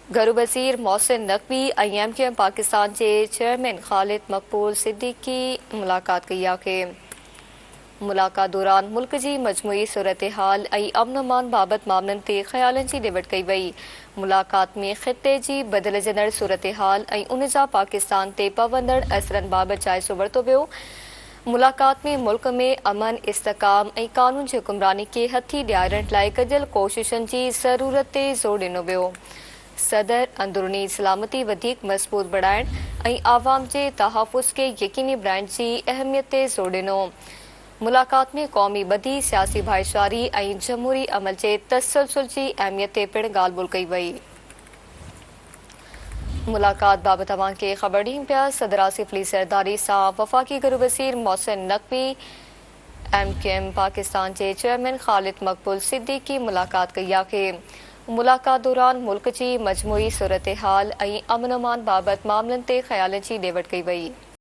घरू वज़ीर मोहसिन नकवी ऐं MQM पाकिस्तान के चेयरमैन ख़ालिद मक़बूल सिद्दीकी मुलाक़ात कई आहे। मुलाक़ात दौरान मुल्क की मजमूई सूरत हाल ऐं अमन अमान बाबत मामलन ते ख़यालन की ॾिवट कई वई। मुलाक़ात में ख़िते की बदिलजंदड़ सूरत हाल ऐं उन जा पाकिस्तान ते पवंदड़ असरनि बाबत जाइज़ो वरितो वियो। मुलाक़ात में मुल्क में अमन इस्तेकाम ऐं कानून जी हुक्मरानी के हथी ॾियारण लाइ कयल कोशिशुनि जी ज़रूरत ते ज़ोर ॾिनो वियो। सदर अंदरूनी सलामती वधीक मज़बूत बढ़ाइण ऐं आवाम जे तहफ़्फ़ुज़ के यकीनी बणाइण जी अहमियत ते ज़ोर ॾिनो। मुलाक़ात में क़ौमी ॿधी सियासी भाईचारी ऐं जमहूरी अमल जे तसलसल जी अहमियत ते पिणु ॻाल्हि ॿोल्हि कई वई। मुलाक़ात बाबति अवां खे ख़बर ॾियूं पिया। सदर आसिफ अली ज़रदारी सां वफ़ाक़ी घरू वज़ीर मोहसिन नकवी MQM पाकिस्तान के चेयरमैन ख़ालिद मक़बूल सिद्दीकी मुलाक़ात कई आहे। मुलाक़ात दौरान मुल्क की मजमूई सूरत हाल ऐं अमन अमान बाबत मामलन ते ख़यालन की ॾिवट कई वई।